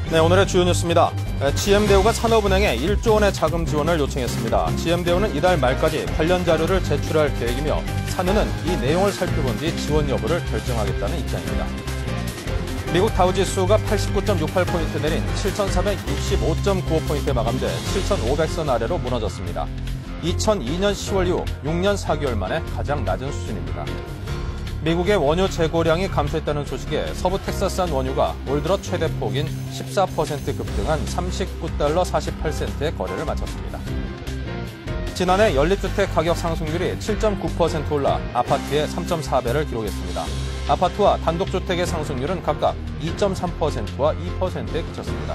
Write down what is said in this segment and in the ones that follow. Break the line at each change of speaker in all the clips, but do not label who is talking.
네, 오늘의 주요 뉴스입니다. GM대우가 산업은행에 1조 원의 자금 지원을 요청했습니다. GM대우는 이달 말까지 관련 자료를 제출할 계획이며 산은은 이 내용을 살펴본 뒤 지원 여부를 결정하겠다는 입장입니다. 미국 다우지수가 89.68포인트 내린 7,465.95포인트에 마감돼 7,500선 아래로 무너졌습니다. 2002년 10월 이후 6년 4개월 만에 가장 낮은 수준입니다. 미국의 원유 재고량이 감소했다는 소식에 서부 텍사스산 원유가 올 들어 최대 폭인 14% 급등한 39달러 48센트의 거래를 마쳤습니다. 지난해 연립주택 가격 상승률이 7.9% 올라 아파트의 3.4배를 기록했습니다. 아파트와 단독주택의 상승률은 각각 2.3%와 2%에 그쳤습니다.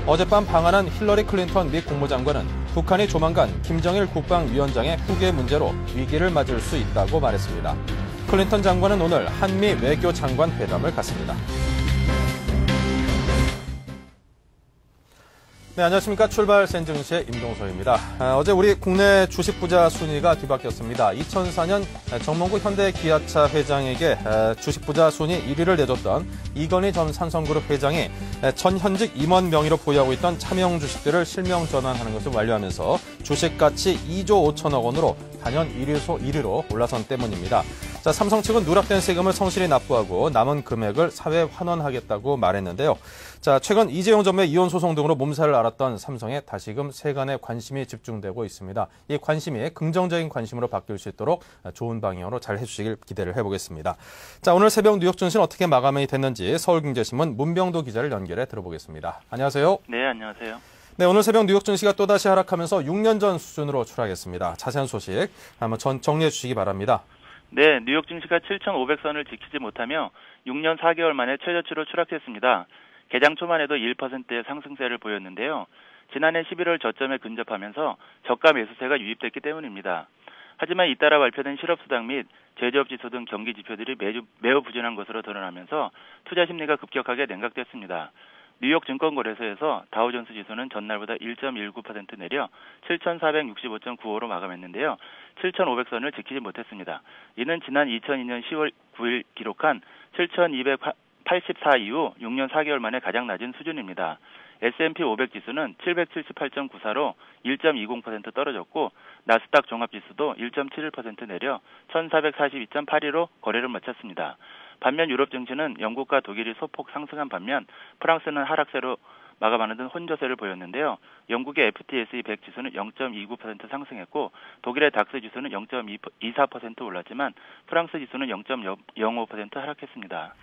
어젯밤 방한한 힐러리 클린턴 미 국무장관은 북한이 조만간 김정일 국방위원장의 후계 문제로 위기를 맞을 수 있다고 말했습니다. 클린턴 장관은 오늘 한미 외교장관 회담을 갖습니다. 네, 안녕하십니까. 출발 센증시의 임동서입니다. 어제 우리 국내 주식 부자 순위가 뒤바뀌었습니다. 2004년 정몽구 현대기아차 회장에게 주식 부자 순위 1위를 내줬던 이건희 전 삼성그룹 회장이 전현직 임원 명의로 보유하고 있던 차명 주식들을 실명 전환하는 것을 완료하면서 주식 가치 2조 5천억 원으로 단연 1위로 올라선 때문입니다. 자, 삼성 측은 누락된 세금을 성실히 납부하고 남은 금액을 사회에 환원하겠다고 말했는데요. 자, 최근 이재용 전무의 이혼 소송 등으로 몸살을 앓았던 삼성에 다시금 세간의 관심이 집중되고 있습니다. 이 관심이 긍정적인 관심으로 바뀔 수 있도록 좋은 방향으로 잘 해주시길 기대를 해보겠습니다. 자, 오늘 새벽 뉴욕 증시는 어떻게 마감이 됐는지 서울경제신문 문병도 기자를 연결해 들어보겠습니다. 안녕하세요.
네, 안녕하세요.
네, 오늘 새벽 뉴욕 증시가 또다시 하락하면서 6년 전 수준으로 추락했습니다. 자세한 소식 한번 정리해 주시기 바랍니다.
네, 뉴욕 증시가 7,500선을 지키지 못하며 6년 4개월 만에 최저치로 추락했습니다. 개장 초만 해도 1%의 상승세를 보였는데요. 지난해 11월 저점에 근접하면서 저가 매수세가 유입됐기 때문입니다. 하지만 잇따라 발표된 실업수당 및 제조업지수 등 경기 지표들이 매우 부진한 것으로 드러나면서 투자 심리가 급격하게 냉각됐습니다. 뉴욕 증권거래소에서 다우존스 지수는 전날보다 1.19% 내려 7,465.95로 마감했는데요. 7,500선을 지키지 못했습니다. 이는 지난 2002년 10월 9일 기록한 7,284 이후 6년 4개월 만에 가장 낮은 수준입니다. S&P 500 지수는 778.94로 1.20% 떨어졌고 나스닥 종합지수도 1.71% 내려 1,442.82로 거래를 마쳤습니다. 반면 유럽 증시는 영국과 독일이 소폭 상승한 반면 프랑스는 하락세로 마감하는 등 혼조세를 보였는데요. 영국의 FTSE 100 지수는 0.29% 상승했고 독일의 닥스 지수는 0.24% 올랐지만 프랑스 지수는 0.05% 하락했습니다.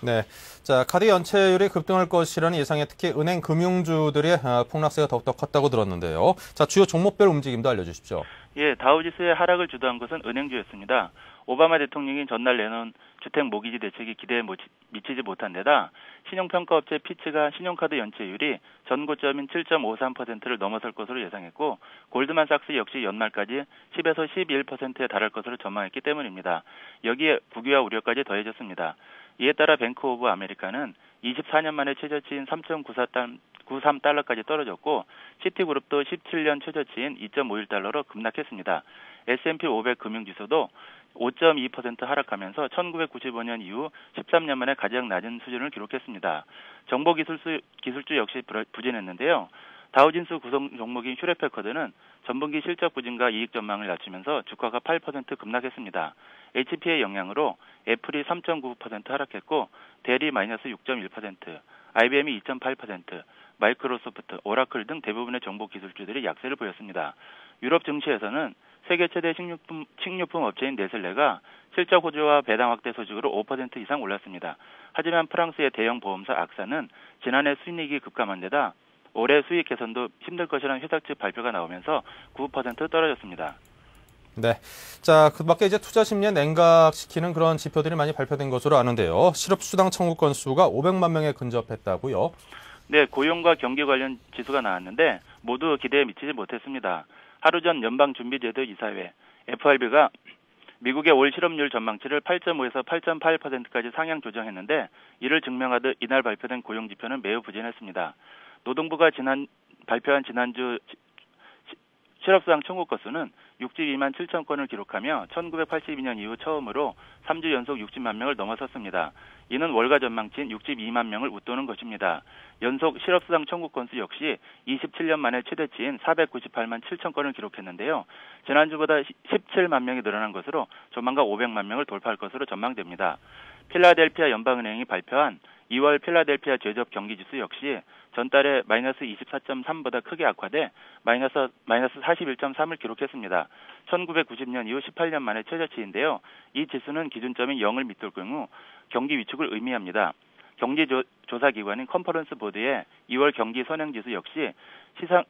네, 자, 카드 연체율이 급등할 것이라는 예상에 특히 은행 금융주들의 폭락세가 더욱더 컸다고 들었는데요. 자, 주요 종목별 움직임도 알려주십시오.
예, 다우지수의 하락을 주도한 것은 은행주였습니다. 오바마 대통령이 전날 내놓은 주택 모기지 대책이 기대에 미치지 못한 데다 신용평가업체 피츠가 신용카드 연체율이 전고점인 7.53%를 넘어설 것으로 예상했고 골드만삭스 역시 연말까지 10에서 11%에 달할 것으로 전망했기 때문입니다. 여기에 국유화 우려까지 더해졌습니다. 이에 따라 뱅크 오브 아메리카는 24년 만에 최저치인 3.93달러까지 떨어졌고 시티그룹도 17년 최저치인 2.51달러로 급락했습니다. S&P 500 금융지수도 5.2% 하락하면서 1995년 이후 13년 만에 가장 낮은 수준을 기록했습니다. 정보기술주 역시 부진했는데요. 다우진스 구성 종목인 휴레패커드는 전분기 실적 부진과 이익 전망을 낮추면서 주가가 8% 급락했습니다. HP의 영향으로 애플이 3.9% 하락했고 델이 마이너스 6.1%, IBM이 2.8%, 마이크로소프트, 오라클 등 대부분의 정보기술주들이 약세를 보였습니다. 유럽 증시에서는 세계 최대 식료품 업체인 네슬레가 실적 호조와 배당 확대 소식으로 5% 이상 올랐습니다. 하지만 프랑스의 대형 보험사 악사는 지난해 수익이 급감한 데다 올해 수익 개선도 힘들 것이라는 회사 측 발표가 나오면서 9% 떨어졌습니다.
네, 자, 그 밖에 이제 투자 심리에 냉각시키는 그런 지표들이 많이 발표된 것으로 아는데요. 실업수당 청구 건수가 500만 명에 근접했다고요?
네, 고용과 경기 관련 지수가 나왔는데 모두 기대에 미치지 못했습니다. 하루 전 연방준비제도 이사회 FRB가 미국의 올 실업률 전망치를 8.5에서 8.8%까지 상향 조정했는데 이를 증명하듯 이날 발표된 고용지표는 매우 부진했습니다. 노동부가 발표한 지난주 실업수당 청구 건수는 62만 7천 건을 기록하며 1982년 이후 처음으로 3주 연속 60만 명을 넘어섰습니다. 이는 월가 전망치인 62만 명을 웃도는 것입니다. 연속 실업수당 청구 건수 역시 27년 만에 최대치인 498만 7천 건을 기록했는데요. 지난주보다 17만 명이 늘어난 것으로 조만간 500만 명을 돌파할 것으로 전망됩니다. 필라델피아 연방은행이 발표한 2월 필라델피아 제조업 경기지수 역시 전달에 마이너스 24.3보다 크게 악화돼 마이너스 41.3을 기록했습니다. 1990년 이후 18년 만에 최저치인데요. 이 지수는 기준점인 0을 밑돌 경우 경기 위축을 의미합니다. 경기조사기관인 컨퍼런스 보드의 2월 경기 선행지수 역시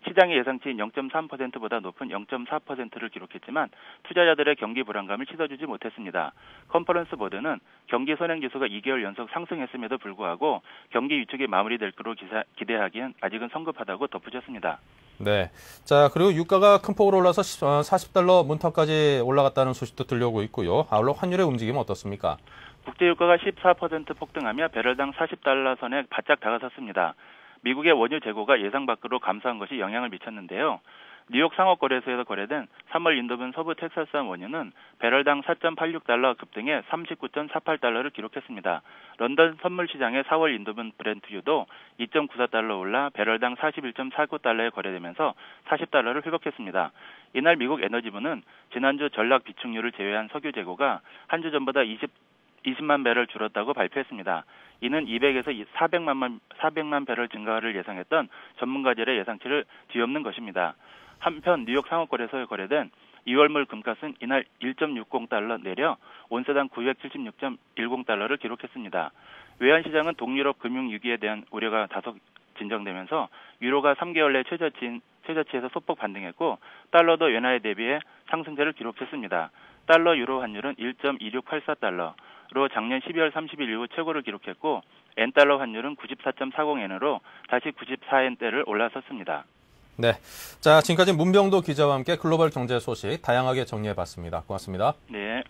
시장의 예상치인 0.3%보다 높은 0.4%를 기록했지만 투자자들의 경기 불안감을 씻어주지 못했습니다. 컨퍼런스 보드는 경기 선행지수가 2개월 연속 상승했음에도 불구하고 경기 위축이 마무리될 거로 기대하기엔 아직은 성급하다고 덧붙였습니다.
네. 자, 그리고 유가가 큰 폭으로 올라서 $40 문턱까지 올라갔다는 소식도 들려오고 있고요. 아울러 환율의 움직임은 어떻습니까?
국제유가가 14% 폭등하며 배럴당 $40 선에 바짝 다가섰습니다. 미국의 원유 재고가 예상 밖으로 감소한 것이 영향을 미쳤는데요. 뉴욕 상업거래소에서 거래된 3월 인도분 서부 텍사스산 원유는 배럴당 $4.86 급등해 39.48달러를 기록했습니다. 런던 선물시장의 4월 인도분 브렌트유도 2.94달러 올라 배럴당 41.49달러에 거래되면서 $40를 회복했습니다. 이날 미국 에너지부는 지난주 전락 비축유를 제외한 석유 재고가 한 주 전보다 20만 배럴 줄었다고 발표했습니다. 이는 200에서 400만 배럴 증가를 예상했던 전문가들의 예상치를 뒤엎는 것입니다. 한편 뉴욕 상업거래소에 거래된 2월물 금값은 이날 1.60달러 내려 온세당 976.10달러를 기록했습니다. 외환시장은 동유럽 금융위기에 대한 우려가 다소 진정되면서 유로가 3개월 내 최저치에서 소폭 반등했고 달러도 엔화에 대비해 상승세를 기록했습니다. 달러 유로 환율은 1.2684달러로 작년 12월 30일 이후 최고를 기록했고 엔달러 환율은 94.40엔으로 다시 94엔대를 올라섰습니다.
네. 자, 지금까지 문병도 기자와 함께 글로벌 경제 소식 다양하게 정리해봤습니다. 고맙습니다.
네.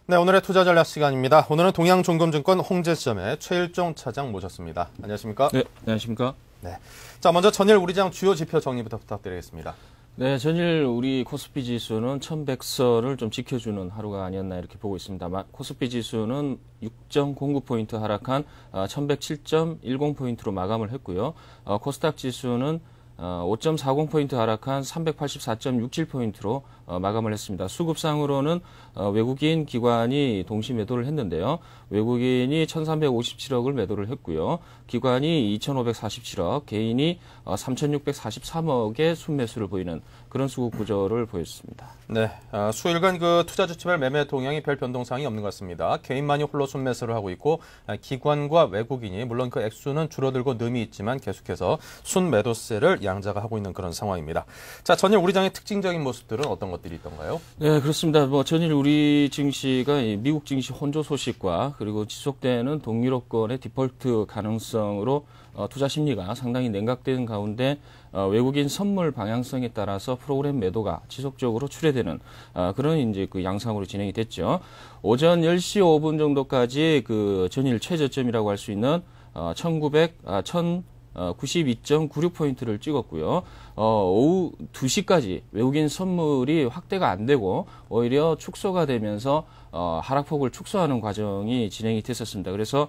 네, 오늘의 투자 전략 시간입니다. 오늘은 동양종금증권 홍제시점의 최일종 차장 모셨습니다. 안녕하십니까?
네, 안녕하십니까?
네. 자, 먼저 전일 우리장 주요 지표 정리부터 부탁드리겠습니다.
네, 전일 우리 코스피 지수는 1100선을 좀 지켜주는 하루가 아니었나 이렇게 보고 있습니다. 코스피 지수는 6.09포인트 하락한 1107.10포인트로 마감을 했고요. 코스닥 지수는 5.40포인트 하락한 384.67포인트로 마감을 했습니다. 수급상으로는 외국인 기관이 동시 매도를 했는데요. 외국인이 1,357억을 매도를 했고요. 기관이 2,547억, 개인이 3,643억의 순매수를 보이는 그런 수급 구조를 보였습니다.
네, 수일간 그 투자 주체별 매매 동향이 별 변동사항이 없는 것 같습니다. 개인만이 홀로 순매수를 하고 있고 기관과 외국인이 물론 그 액수는 줄어들고 늠이 있지만 계속해서 순매도세를 양자가 하고 있는 그런 상황입니다. 자, 전일 우리장의 특징적인 모습들은 어떤 것들이 있던가요?
네, 그렇습니다. 전일 우리 증시가 미국 증시 혼조 소식과 그리고 지속되는 동유럽권의 디폴트 가능성으로 투자 심리가 상당히 냉각된 가운데 외국인 선물 방향성에 따라서 프로그램 매도가 지속적으로 출회되는 그런 이제 그 양상으로 진행이 됐죠. 오전 10시 5분 정도까지 그 전일 최저점이라고 할 수 있는 92.96포인트를 찍었고요. 오후 2시까지 외국인 선물이 확대가 안 되고 오히려 축소가 되면서 하락폭을 축소하는 과정이 진행이 됐었습니다. 그래서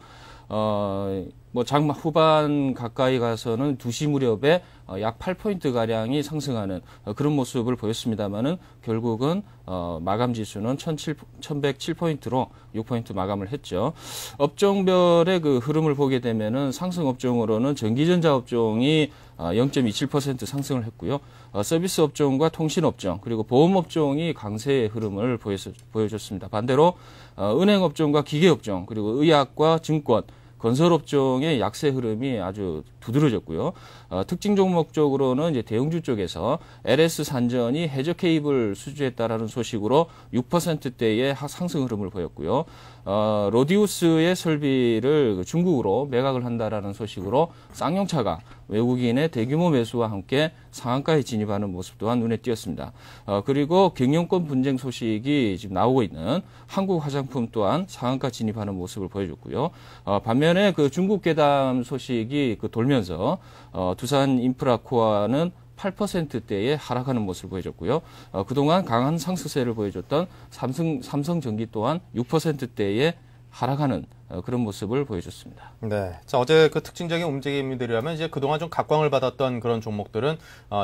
뭐 장마 후반 가까이 가서는 2시 무렵에 약 8포인트 가량이 상승하는 그런 모습을 보였습니다만은 결국은 마감 지수는 1107포인트로 6포인트 마감을 했죠. 업종별의 그 흐름을 보게 되면은 상승 업종으로는 전기전자 업종이 0.27% 상승을 했고요. 서비스 업종과 통신 업종 그리고 보험 업종이 강세의 흐름을 보여줬습니다. 반대로 은행 업종과 기계 업종 그리고 의학과 증권 건설 업종의 약세 흐름이 아주 두드러졌고요. 특징 종목 쪽으로는 이제 대형주 쪽에서 LS 산전이 해저 케이블 수주했다라는 소식으로 6%대의 상승 흐름을 보였고요. 로디우스의 설비를 중국으로 매각을 한다라는 소식으로 쌍용차가 외국인의 대규모 매수와 함께 상한가에 진입하는 모습 또한 눈에 띄었습니다. 그리고 경영권 분쟁 소식이 지금 나오고 있는 한국 화장품 또한 상한가 진입하는 모습을 보여줬고요. 반면에 그 중국 괴담 소식이 돌면서 두산 인프라코어는 8%대에 하락하는 모습을 보여줬고요. 그동안 강한 상승세를 보여줬던 삼성전기 또한 6%대에 하락하는 그런 모습을 보여줬습니다.
네. 자, 어제 그 특징적인 움직임들이라면 이제 그동안 좀 각광을 받았던 그런 종목들은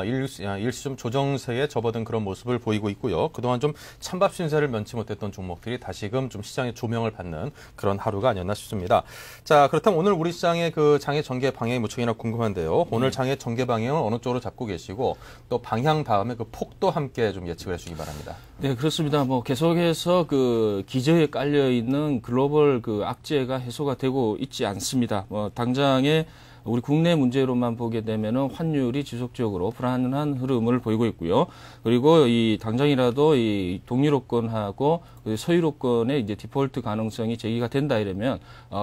일시 좀 조정세에 접어든 그런 모습을 보이고 있고요. 그동안 좀 찬밥 신세를 면치 못했던 종목들이 다시금 좀 시장의 조명을 받는 그런 하루가 아니었나 싶습니다. 자, 그렇다면 오늘 우리 시장의 그 장의 전개 방향이 무척이나 궁금한데요. 오늘 장의 전개 방향을 어느 쪽으로 잡고 계시고 또 방향 다음에 그 폭도 함께 좀 예측을 해주시기 바랍니다.
네, 그렇습니다. 뭐 계속해서 그 기저에 깔려 있는 글로벌 그 악재가 해소가 되고 있지 않습니다. 뭐 당장에 우리 국내 문제로만 보게 되면은 환율이 지속적으로 불안한 흐름을 보이고 있고요. 그리고 이 당장이라도 이 동유럽권하고 서유럽권의 이제 디폴트 가능성이 제기가 된다 이러면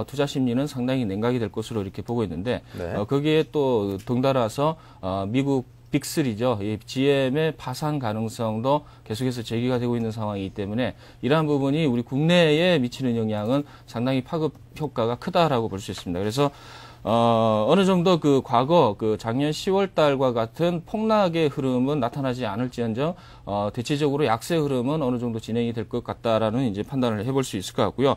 투자 심리는 상당히 냉각이 될 것으로 이렇게 보고 있는데
네.
거기에 또 덩달아서 미국 빅3죠. 이 GM의 파산 가능성도 계속해서 제기가 되고 있는 상황이기 때문에 이러한 부분이 우리 국내에 미치는 영향은 상당히 파급 효과가 크다라고 볼 수 있습니다. 그래서 어느 정도 그 과거 그 작년 10월 달과 같은 폭락의 흐름은 나타나지 않을지언정 대체적으로 약세 흐름은 어느 정도 진행이 될 것 같다라는 이제 판단을 해볼 수 있을 것 같고요.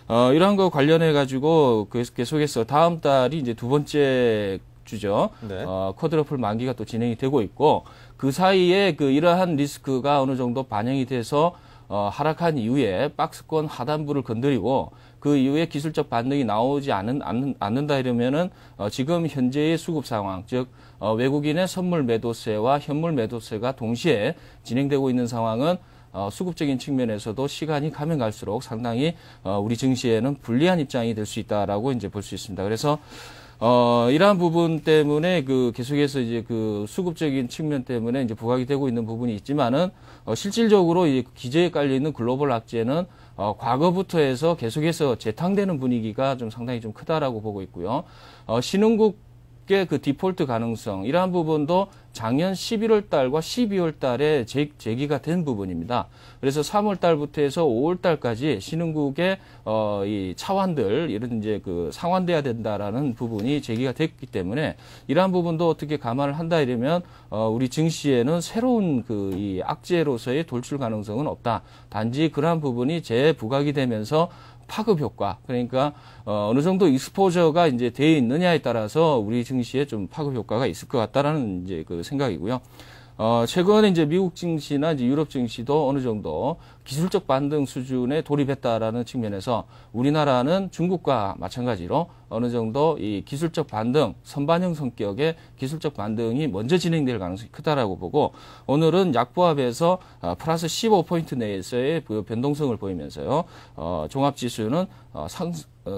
이러한 거 관련해 가지고 계속해서 다음 달이 이제 두 번째 주죠.
네.
쿼드러플 만기가 또 진행이 되고 있고 그 사이에 그 이러한 리스크가 어느 정도 반영이 돼서 하락한 이후에 박스권 하단부를 건드리고 그 이후에 기술적 반등이 나오지 않는다 이러면은 지금 현재의 수급 상황, 즉 외국인의 선물 매도세와 현물 매도세가 동시에 진행되고 있는 상황은 수급적인 측면에서도 시간이 가면 갈수록 상당히 우리 증시에는 불리한 입장이 될 수 있다라고 이제 볼 수 있습니다. 그래서 이러한 부분 때문에 그 계속해서 이제 그 수급적인 측면 때문에 이제 부각이 되고 있는 부분이 있지만은 실질적으로 이 기저에 깔려 있는 글로벌 악재는 과거부터 해서 계속해서 재탕되는 분위기가 좀 상당히 좀 크다라고 보고 있고요. 신흥국의 그 디폴트 가능성 이러한 부분도 작년 11월 달과 12월 달에 제기가 된 부분입니다. 그래서 3월 달부터 해서 5월 달까지 신흥국의 이 차환들 이런 이제 그 상환돼야 된다라는 부분이 제기가 됐기 때문에 이러한 부분도 어떻게 감안을 한다 이러면 우리 증시에는 새로운 그 이 악재로서의 돌출 가능성은 없다. 단지 그러한 부분이 재부각이 되면서 파급 효과, 그러니까 어느 정도 익스포저가 이제 돼 있느냐에 따라서 우리 증시에 좀 파급 효과가 있을 것 같다라는 이제 그 생각이고요. 최근에 이제 미국 증시나 이제 유럽 증시도 어느 정도 기술적 반등 수준에 돌입했다라는 측면에서 우리나라는 중국과 마찬가지로 어느 정도 이 기술적 반등, 선반영 성격의 기술적 반등이 먼저 진행될 가능성이 크다라고 보고 오늘은 약보합에서 플러스 15포인트 내에서의 그 변동성을 보이면서요. 종합지수는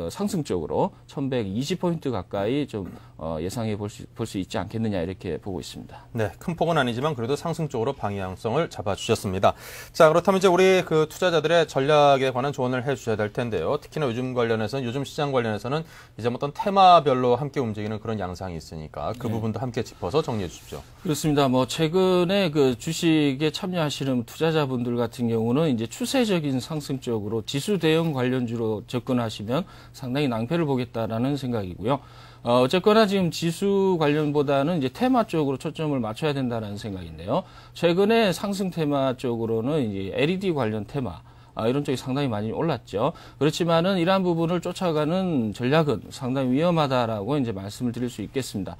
상승적으로 1120포인트 가까이 좀 예상해 볼 수 있지 않겠느냐 이렇게 보고 있습니다.
네, 큰 폭은 아니지만 그래도 상승적으로 방향성을 잡아주셨습니다. 자, 그렇다면 이제 우리 그 투자자들의 전략에 관한 조언을 해주셔야 될 텐데요. 특히나 요즘 시장 관련해서는 이제 어떤 테마별로 함께 움직이는 그런 양상이 있으니까 그 부분도 함께 짚어서 정리해 주십시오.
그렇습니다. 뭐 최근에 그 주식에 참여하시는 투자자분들 같은 경우는 이제 추세적인 상승 쪽으로 지수 대형 관련주로 접근하시면 상당히 낭패를 보겠다라는 생각이고요. 어쨌거나 지금 지수 관련보다는 이제 테마 쪽으로 초점을 맞춰야 된다는 생각인데요. 최근에 상승 테마 쪽으로는 이제 LED 관련 테마, 이런 쪽이 상당히 많이 올랐죠. 그렇지만은 이러한 부분을 쫓아가는 전략은 상당히 위험하다라고 이제 말씀을 드릴 수 있겠습니다.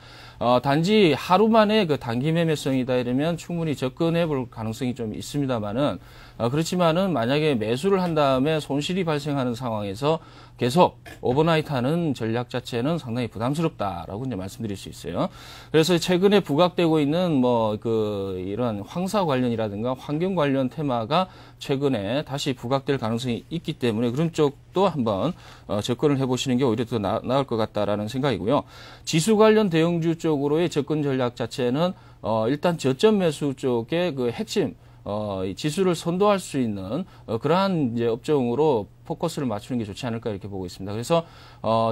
단지 하루 만에 그 단기 매매성이다 이러면 충분히 접근해 볼 가능성이 좀 있습니다만은, 그렇지만은 만약에 매수를 한 다음에 손실이 발생하는 상황에서 계속 오버나이트 하는 전략 자체는 상당히 부담스럽다라고 이제 말씀드릴 수 있어요. 그래서 최근에 부각되고 있는 이런 황사 관련이라든가 환경 관련 테마가 최근에 다시 부각될 가능성이 있기 때문에 그런 쪽도 한번 접근을 해보시는 게 오히려 더 나을 것 같다라는 생각이고요. 지수 관련 대형주 쪽으로의 접근 전략 자체는 일단 저점 매수 쪽에 그 핵심 지수를 선도할 수 있는 그러한 이제 업종으로 포커스를 맞추는 게 좋지 않을까 이렇게 보고 있습니다. 그래서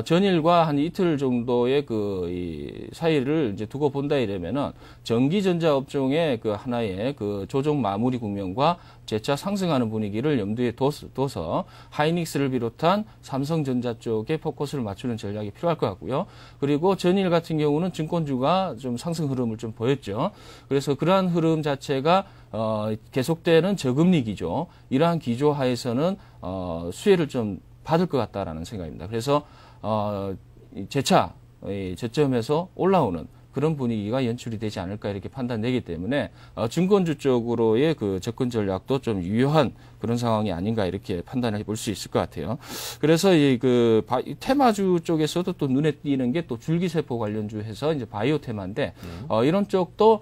전일과 한 이틀 정도의 이 사이를 이제 두고 본다 이러면은 전기전자 업종의 그 하나의 그 조정 마무리 국면과 재차 상승하는 분위기를 염두에 둬서 하이닉스를 비롯한 삼성전자 쪽에 포커스를 맞추는 전략이 필요할 것 같고요. 그리고 전일 같은 경우는 증권주가 좀 상승 흐름을 좀 보였죠. 그래서 그러한 흐름 자체가 계속되는 저금리 기조, 이러한 기조 하에서는 수혜를 좀 받을 것 같다라는 생각입니다. 그래서 재차 저점에서 올라오는 그런 분위기가 연출이 되지 않을까 이렇게 판단되기 때문에 증권주 쪽으로의 그 접근 전략도 좀 유효한 그런 상황이 아닌가 이렇게 판단해 볼 수 있을 것 같아요. 그래서 이 테마주 쪽에서도 또 눈에 띄는 게 또 줄기세포 관련주 해서 이제 바이오 테마인데 이런 쪽도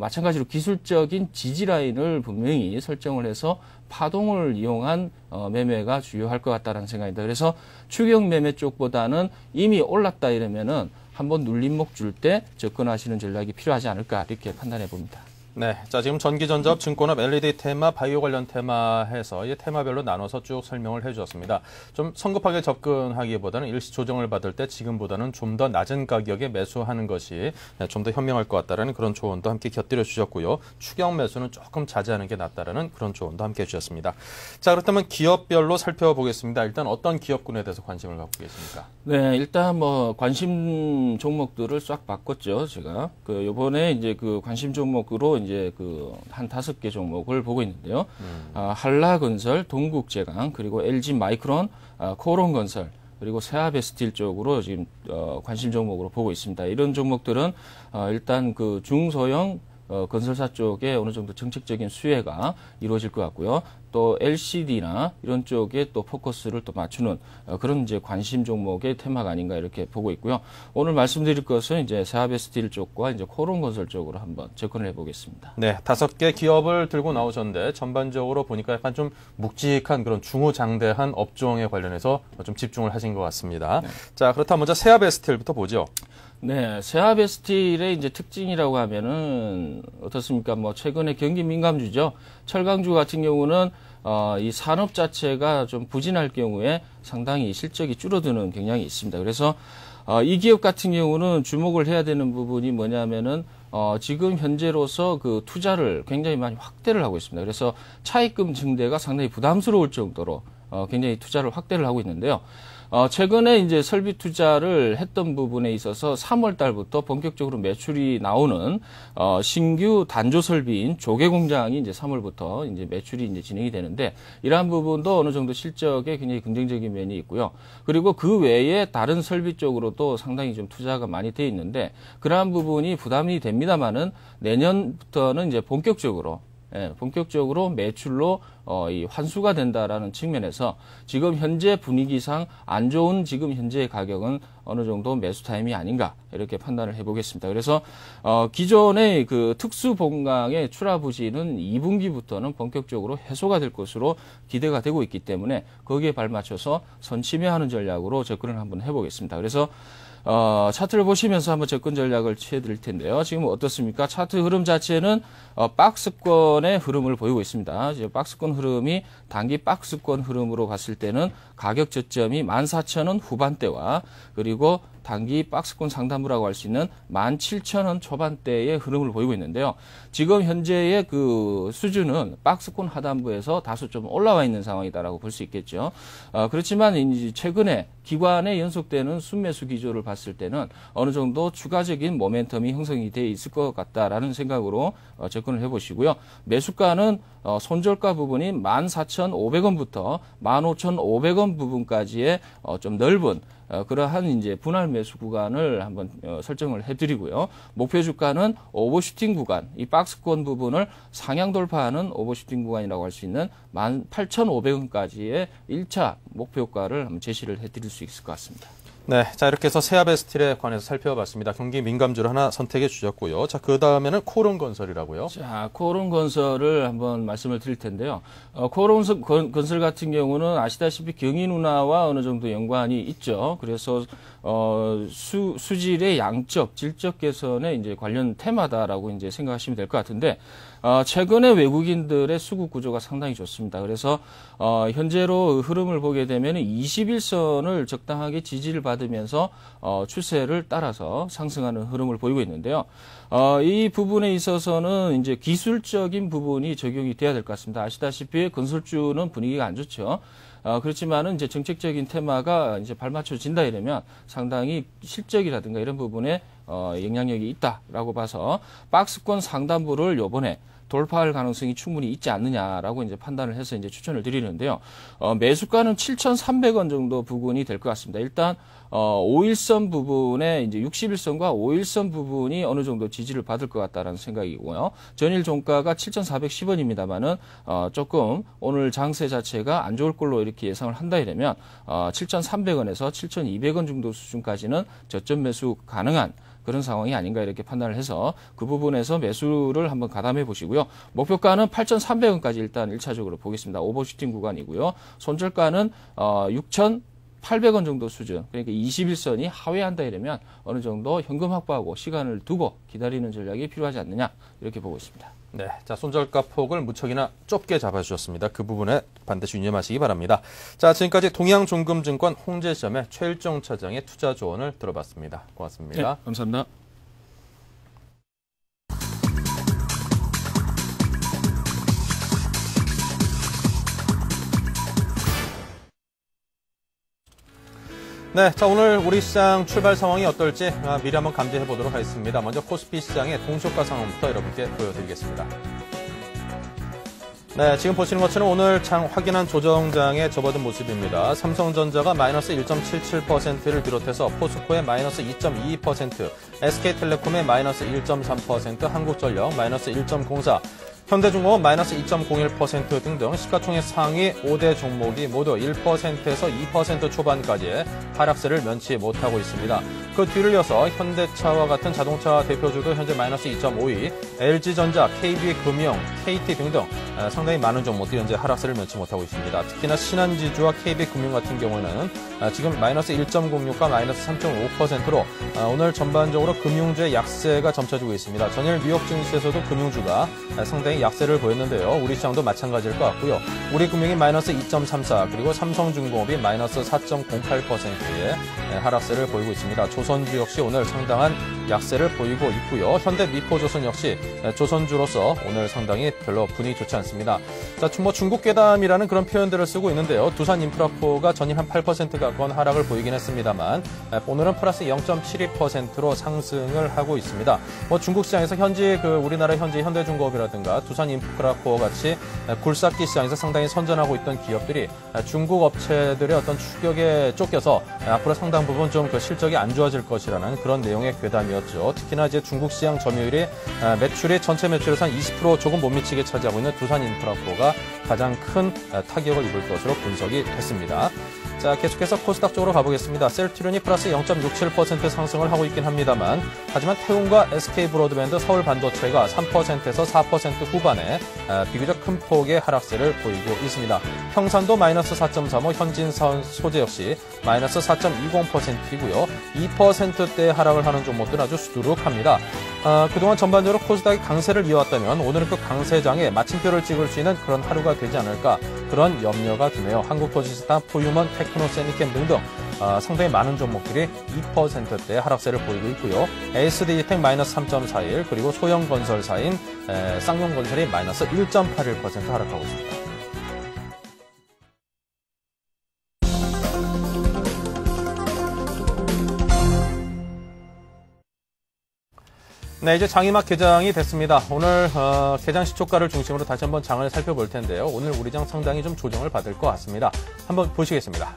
마찬가지로 기술적인 지지 라인을 분명히 설정을 해서 파동을 이용한 매매가 주요할 것 같다는 생각입니다. 그래서 추격 매매 쪽보다는 이미 올랐다 이러면은 한번 눌림목 줄 때 접근하시는 전략이 필요하지 않을까 이렇게 판단해 봅니다.
네, 자 지금 전기전자업, 증권업, LED 테마, 바이오 관련 테마 해서 이 테마별로 나눠서 쭉 설명을 해주었습니다. 좀 성급하게 접근하기보다는 일시 조정을 받을 때 지금보다는 좀 더 낮은 가격에 매수하는 것이 좀 더 현명할 것 같다라는 그런 조언도 함께 곁들여 주셨고요. 추격 매수는 조금 자제하는 게 낫다라는 그런 조언도 함께 해주셨습니다. 자, 그렇다면 기업별로 살펴보겠습니다. 일단 어떤 기업군에 대해서 관심을 갖고 계십니까?
네, 일단 관심 종목들을 싹 바꿨죠, 제가. 요번에 이제 관심 종목으로 이제 한 5개 종목을 보고 있는데요. 한라건설, 동국제강, 그리고 LG마이크론, 코론건설, 그리고 세아베스틸 쪽으로 지금 관심 종목으로 보고 있습니다. 이런 종목들은 일단 중소형 건설사 쪽에 어느 정도 정책적인 수혜가 이루어질 것 같고요. 또 LCD나 이런 쪽에 또 포커스를 또 맞추는 그런 이제 관심 종목의 테마가 아닌가 이렇게 보고 있고요. 오늘 말씀드릴 것은 이제 세아베스틸 쪽과 이제 코론건설 쪽으로 한번 접근을 해보겠습니다.
네, 5개 기업을 들고 나오셨는데 전반적으로 보니까 약간 좀 묵직한 그런 중후장대한 업종에 관련해서 좀 집중을 하신 것 같습니다. 네. 자, 그렇다면 먼저 세아베스틸부터 보죠.
네, 세아베스틸의 이제 특징이라고 하면은 어떻습니까? 최근에 경기 민감주죠. 철강주 같은 경우는 이 산업 자체가 좀 부진할 경우에 상당히 실적이 줄어드는 경향이 있습니다. 그래서 이 기업 같은 경우는 주목을 해야 되는 부분이 뭐냐면은 지금 현재로서 투자를 굉장히 많이 확대를 하고 있습니다. 그래서 차입금 증대가 상당히 부담스러울 정도로 굉장히 투자를 확대를 하고 있는데요. 최근에 이제 설비 투자를 했던 부분에 있어서 3월 달부터 본격적으로 매출이 나오는 신규 단조 설비인 조개 공장이 이제 3월부터 이제 매출이 이제 진행이 되는데 이러한 부분도 어느 정도 실적에 굉장히 긍정적인 면이 있고요. 그리고 그 외에 다른 설비 쪽으로도 상당히 좀 투자가 많이 돼 있는데 그러한 부분이 부담이 됩니다만은 내년부터는 이제 본격적으로 본격적으로 매출로 이 환수가 된다라는 측면에서 지금 현재 분위기상 안 좋은 지금 현재의 가격은 어느 정도 매수 타임이 아닌가 이렇게 판단을 해보겠습니다. 그래서 기존의 그 특수 본강의 출하 부진은 2분기부터는 본격적으로 해소가 될 것으로 기대가 되고 있기 때문에 거기에 발맞춰서 선침해하는 전략으로 접근을 한번 해보겠습니다. 그래서 차트를 보시면서 한번 접근 전략을 취해드릴 텐데요. 지금 어떻습니까? 차트 흐름 자체는 박스권의 흐름을 보이고 있습니다. 이제 박스권 흐름이 단기 박스권 흐름으로 봤을 때는 가격 저점이 14,000원 후반대와 그리고 단기 박스권 상단부라고 할 수 있는 17,000원 초반대의 흐름을 보이고 있는데요. 지금 현재의 그 수준은 박스권 하단부에서 다소 좀 올라와 있는 상황이다라고 볼 수 있겠죠. 그렇지만 이제 최근에 기관의 연속되는 순매수 기조를 봤을 때는 어느 정도 추가적인 모멘텀이 형성이 돼 있을 것 같다라는 생각으로 접근을 해보시고요. 매수가는 손절가 부분이 14,500원부터 15,500원 부분까지의 좀 넓은 그러한 이제 분할 매수 구간을 한번 설정을 해드리고요. 목표 주가는 오버슈팅 구간, 이 박스권 부분을 상향 돌파하는 오버슈팅 구간이라고 할 수 있는 18,500원까지의 1차 목표가를 한번 제시를 해드릴 수 있을 것 같습니다.
네, 자 이렇게 해서 세아베 스틸에 관해서 살펴봤습니다. 경기 민감주를 하나 선택해 주셨고요. 자, 그 다음에는 코오롱건설이라고요.
자, 코오롱건설을 한번 말씀을 드릴 텐데요. 코오롱건설 같은 경우는 아시다시피 경인운하와 어느 정도 연관이 있죠. 그래서 수질의 양적, 질적 개선에 이제 관련 테마다라고 이제 생각하시면 될 것 같은데. 최근에 외국인들의 수급 구조가 상당히 좋습니다. 그래서 현재로 흐름을 보게 되면 21선을 적당하게 지지를 받으면서 추세를 따라서 상승하는 흐름을 보이고 있는데요. 이 부분에 있어서는 이제 기술적인 부분이 적용이 돼야 될 것 같습니다. 아시다시피 건설주는 분위기가 안 좋죠. 그렇지만은 이제 정책적인 테마가 이제 발맞춰진다 이러면 상당히 실적이라든가 이런 부분에 영향력이 있다라고 봐서 박스권 상단부를 요번에 돌파할 가능성이 충분히 있지 않느냐라고 이제 판단을 해서 이제 추천을 드리는데요. 매수가는 7,300원 정도 부근이 될 것 같습니다. 일단 5일선 부분에 이제 61선과 5일선 부분이 어느 정도 지지를 받을 것 같다라는 생각이고요. 전일 종가가 7,410원입니다만은 조금 오늘 장세 자체가 안 좋을 걸로 이렇게 예상을 한다 이러면 7,300원에서 7,200원 정도 수준까지는 저점 매수 가능한 그런 상황이 아닌가 이렇게 판단을 해서 그 부분에서 매수를 한번 가담해 보시고요. 목표가는 8,300원까지 일단 1차적으로 보겠습니다. 오버슈팅 구간이고요. 손절가는 6,800원 정도 수준, 그러니까 21선이 하회한다 이러면 어느 정도 현금 확보하고 시간을 두고 기다리는 전략이 필요하지 않느냐 이렇게 보고 있습니다.
네, 자 손절가 폭을 무척이나 좁게 잡아주셨습니다. 그 부분에 반드시 유념하시기 바랍니다. 자, 지금까지 동양종금증권 홍재점의 최일정 차장의 투자 조언을 들어봤습니다. 고맙습니다.
네, 감사합니다.
네, 자 오늘 우리 시장 출발 상황이 어떨지 미리 한번 감지해 보도록 하겠습니다. 먼저 코스피 시장의 동시효과 상황부터 여러분께 보여드리겠습니다. 네, 지금 보시는 것처럼 오늘 장 확인한 조정장에 접어든 모습입니다. 삼성전자가 마이너스 1.77%를 비롯해서 포스코의 마이너스 2.22%, SK텔레콤의 마이너스 1.3%, 한국전력 마이너스 1.04%, 현대중공업 마이너스 2.01% 등등 시가총액 상위 5대 종목이 모두 1%에서 2% 초반까지의 하락세를 면치 못하고 있습니다. 그 뒤를 이어서 현대차와 같은 자동차 대표주도 현재 마이너스 2.52%, LG전자, KB금융, KT 등등 상당히 많은 종목들이 현재 하락세를 면치 못하고 있습니다. 특히나 신한지주와 KB금융 같은 경우에는 지금 마이너스 1.06과 마이너스 3.5%로 오늘 전반적으로 금융주의 약세가 점쳐지고 있습니다. 전일 뉴욕 증시에서도 금융주가 상당히 약세를 보였는데요. 우리 시장도 마찬가지일 것 같고요. 우리금융이 마이너스 2.34 그리고 삼성중공업이 마이너스 4.08%의 하락세를 보이고 있습니다. 조선주 역시 오늘 상당한 약세를 보이고 있고요. 현대미포조선 역시 조선주로서 오늘 상당히 별로 분위기 좋지 않습니다. 자, 중국 괴담이라는 그런 표현들을 쓰고 있는데요. 두산인프라코가 전일 한 8% 가까운 하락을 보이긴 했습니다만 오늘은 플러스 0.72%로 상승을 하고 있습니다. 중국 시장에서 우리나라 현지 현대중공업이라든가 두산인프라코어 같이 굴삭기 시장에서 상당히 선전하고 있던 기업들이 중국 업체들의 어떤 추격에 쫓겨서 앞으로 상당 부분 좀 그 실적이 안 좋아질 것이라는 그런 내용의 괴담이었죠. 특히나 이제 중국 시장 점유율이 매출이 전체 매출에서 한 20% 조금 못 미치게 차지하고 있는 두산인프라코어가 가장 큰 타격을 입을 것으로 분석이 됐습니다. 자, 계속해서 코스닥 쪽으로 가보겠습니다. 셀트리온이 플러스 0.67% 상승을 하고 있긴 합니다만, 하지만 태웅과 SK브로드밴드, 서울반도체가 3%에서 4% 후반에 비교적 큰 폭의 하락세를 보이고 있습니다. 평산도 마이너스 4.35, 현진선 소재 역시 마이너스 4.20%이고요. 2%대 하락을 하는 종목들 아주 수두룩합니다. 그동안 전반적으로 코스닥이 강세를 이어왔다면 오늘은 그 강세장에 마침표를 찍을 수 있는 그런 하루가 되지 않을까, 그런 염려가 드네요. 한국토지스타, 포유먼, 테크노, 세미캠 등등 상당히 많은 종목들이 2%대 하락세를 보이고 있고요. SD텍 마이너스 3.41, 그리고 소형건설사인 쌍용건설이 마이너스 1.81% 하락하고 있습니다. 네, 이제 장이막 개장이 됐습니다. 오늘 개장 시초가를 중심으로 다시 한번 장을 살펴볼 텐데요. 오늘 우리 장 상당히 좀 조정을 받을 것 같습니다. 한번 보시겠습니다.